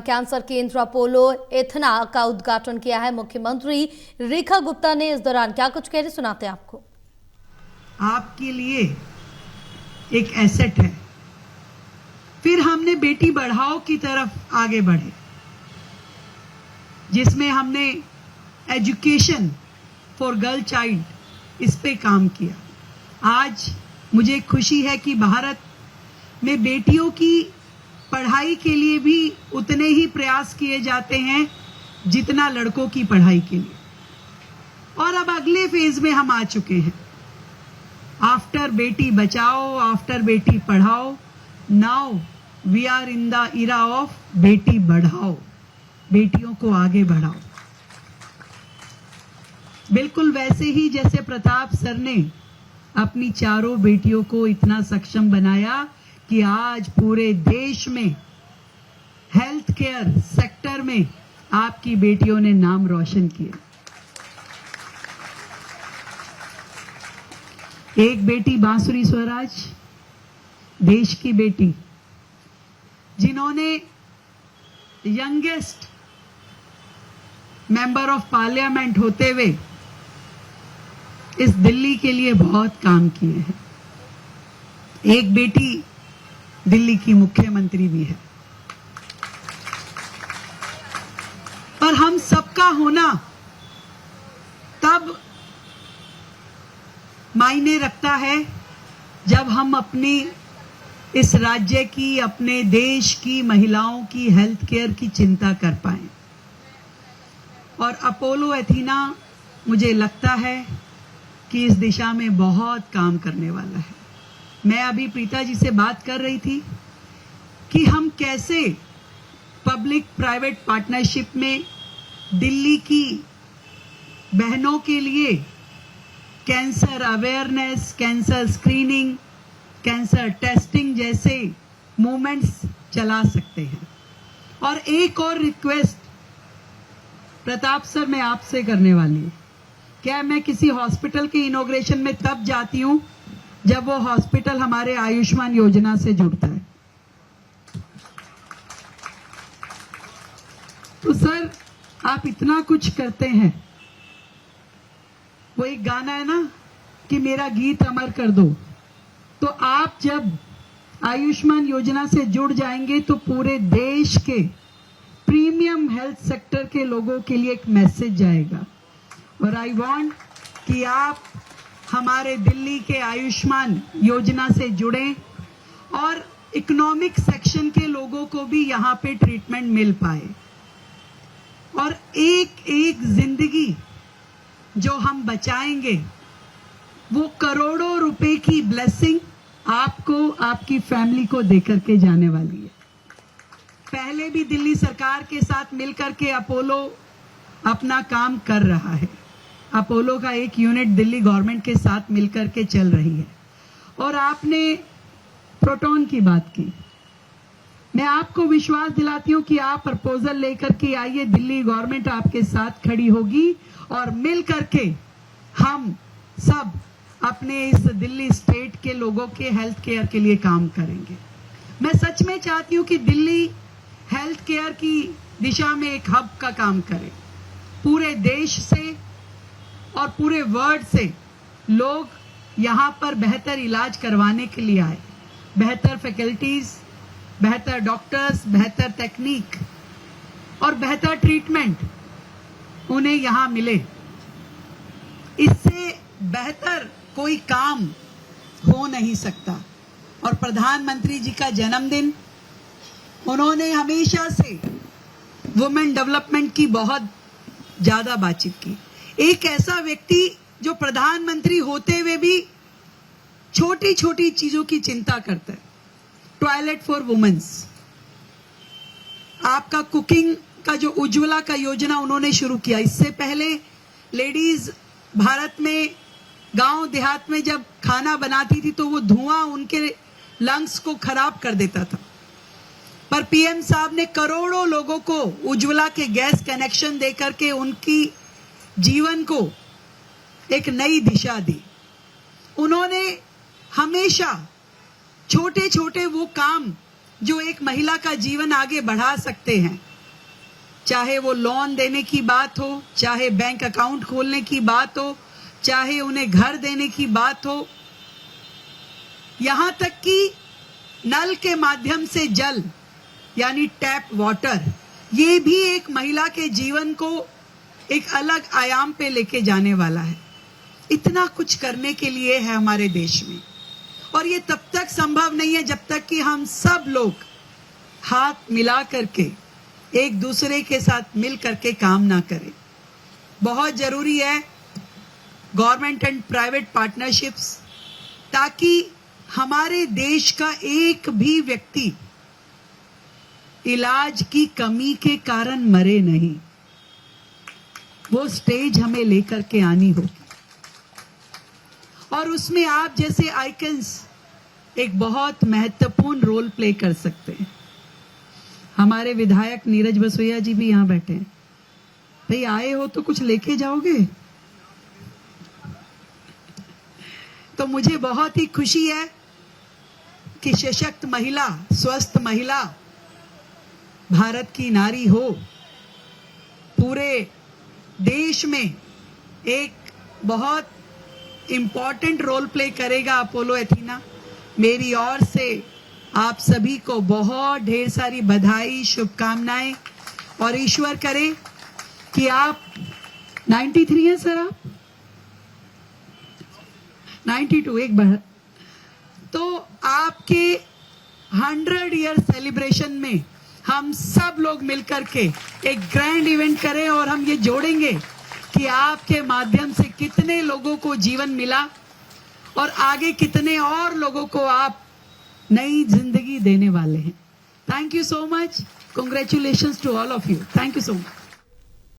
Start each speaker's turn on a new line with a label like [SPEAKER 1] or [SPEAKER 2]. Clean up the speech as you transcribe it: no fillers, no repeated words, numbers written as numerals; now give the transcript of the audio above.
[SPEAKER 1] Cancer केंद्र Apollo इथना का उद्घाटन किया है मुख्यमंत्री रेखा गुप्ता ने। इस दौरान क्या कुछ कह रहे सुनाते हैं आपको।
[SPEAKER 2] आपके लिए एक एसेट है। फिर हमने बेटी बढ़ाओ की तरफ आगे बढ़े, जिसमें हमने एजुकेशन फॉर गर्ल चाइल्ड इस पे काम किया। आज मुझे खुशी है कि भारत में बेटियों की पढ़ाई के लिए भी उतने ही प्रयास किए जाते हैं जितना लड़कों की पढ़ाई के लिए। और अब अगले फेज में हम आ चुके हैं। आफ्टर बेटी बचाओ, आफ्टर बेटी पढ़ाओ, now we are in the era of बेटी बढ़ाओ। बेटियों को आगे बढ़ाओ। बिल्कुल वैसे ही जैसे प्रताप सर ने अपनी चारों बेटियों को इतना सक्षम बनाया कि आज पूरे देश में हेल्थ केयर सेक्टर में आपकी बेटियों ने नाम रोशन किया। एक बेटी बांसुरी स्वराज, देश की बेटी, जिन्होंने यंगेस्ट मेंबर ऑफ पार्लियामेंट होते हुए इस दिल्ली के लिए बहुत काम किए हैं। एक बेटी दिल्ली की मुख्यमंत्री भी है। पर हम सबका होना तब मायने रखता है जब हम अपनी इस राज्य की, अपने देश की महिलाओं की हेल्थ केयर की चिंता कर पाए। और अपोलो एथीना मुझे लगता है कि इस दिशा में बहुत काम करने वाला है। मैं अभी प्रीता जी से बात कर रही थी कि हम कैसे पब्लिक प्राइवेट पार्टनरशिप में दिल्ली की बहनों के लिए cancer awareness, cancer screening, cancer testing जैसे मूवमेंट्स चला सकते हैं। और एक और रिक्वेस्ट प्रताप सर मैं आपसे करने वाली हूं। क्या मैं किसी हॉस्पिटल के इनॉग्रेशन में तब जाती हूं जब वो हॉस्पिटल हमारे आयुष्मान योजना से जुड़ता है। तो सर आप इतना कुछ करते हैं। वो एक गाना है ना कि मेरा गीत अमर कर दो। तो आप जब आयुष्मान योजना से जुड़ जाएंगे तो पूरे देश के प्रीमियम हेल्थ सेक्टर के लोगों के लिए एक मैसेज जाएगा। और आई वांट कि आप हमारे दिल्ली के आयुष्मान योजना से जुड़े और इकोनॉमिक सेक्शन के लोगों को भी यहाँ पे ट्रीटमेंट मिल पाए। और एक एक जिंदगी जो हम बचाएंगे वो करोड़ों रुपए की ब्लेसिंग आपको, आपकी फैमिली को देकर के जाने वाली है। पहले भी दिल्ली सरकार के साथ मिलकर के अपोलो अपना काम कर रहा है। अपोलो का एक यूनिट दिल्ली गवर्नमेंट के साथ मिलकर के चल रही है। और आपने प्रोटॉन की बात की। मैं आपको विश्वास दिलाती हूं कि आप प्रपोजल लेकर के आइए, दिल्ली गवर्नमेंट आपके साथ खड़ी होगी और मिल करके हम सब अपने इस दिल्ली स्टेट के लोगों के हेल्थ केयर के लिए काम करेंगे। मैं सच में चाहती हूं कि दिल्ली हेल्थ केयर की दिशा में एक हब का काम करे। पूरे देश से और पूरे वर्ल्ड से लोग यहां पर बेहतर इलाज करवाने के लिए आए। बेहतर फैकल्टीज, बेहतर डॉक्टर्स, बेहतर टेक्निक और बेहतर ट्रीटमेंट उन्हें यहां मिले। इससे बेहतर कोई काम हो नहीं सकता। और प्रधानमंत्री जी का जन्मदिन, उन्होंने हमेशा से वुमेन डेवलपमेंट की बहुत ज्यादा बातचीत की। एक ऐसा व्यक्ति जो प्रधानमंत्री होते हुए भी छोटी छोटी चीजों की चिंता करता है। टॉयलेट फॉर वुमेन्स, आपका कुकिंग का जो उज्ज्वला का योजना उन्होंने शुरू किया। इससे पहले लेडीज भारत में गांव देहात में जब खाना बनाती थी तो वो धुआं उनके लंग्स को खराब कर देता था। पर पीएम साहब ने करोड़ों लोगों को उज्ज्वला के गैस कनेक्शन देकर के उनकी जीवन को एक नई दिशा दी। उन्होंने हमेशा छोटे छोटे वो काम जो एक महिला का जीवन आगे बढ़ा सकते हैं। चाहे वो लोन देने की बात हो, चाहे बैंक अकाउंट खोलने की बात हो, चाहे उन्हें घर देने की बात हो, यहां तक कि नल के माध्यम से जल यानी टैप वाटर, ये भी एक महिला के जीवन को एक अलग आयाम पे लेके जाने वाला है। इतना कुछ करने के लिए है हमारे देश में, और ये तब तक संभव नहीं है जब तक कि हम सब लोग हाथ मिला करके एक दूसरे के साथ मिल करके काम ना करें। बहुत जरूरी है गवर्नमेंट एंड प्राइवेट पार्टनरशिप्स, ताकि हमारे देश का एक भी व्यक्ति इलाज की कमी के कारण मरे नहीं। वो स्टेज हमें लेकर के आनी होगी, और उसमें आप जैसे आइकन्स एक बहुत महत्वपूर्ण रोल प्ले कर सकते हैं। हमारे विधायक नीरज बसोया जी भी यहां बैठे हैं। भाई आए हो तो कुछ लेके जाओगे। तो मुझे बहुत ही खुशी है कि सशक्त महिला, स्वस्थ महिला, भारत की नारी हो, पूरे देश में एक बहुत इंपॉर्टेंट रोल प्ले करेगा अपोलो एथीना। मेरी ओर से आप सभी को बहुत ढेर सारी बधाई, शुभकामनाएं, और ईश्वर करे कि आप 93 हैं सर, आप 92, एक बार तो आपके 100 ईयर सेलिब्रेशन में हम सब लोग मिलकर के एक ग्रैंड इवेंट करें, और हम ये जोड़ेंगे कि आपके माध्यम से कितने लोगों को जीवन मिला और आगे कितने और लोगों को आप नई जिंदगी देने वाले हैं। Thank you so much. Congratulations to all of you. Thank you so much.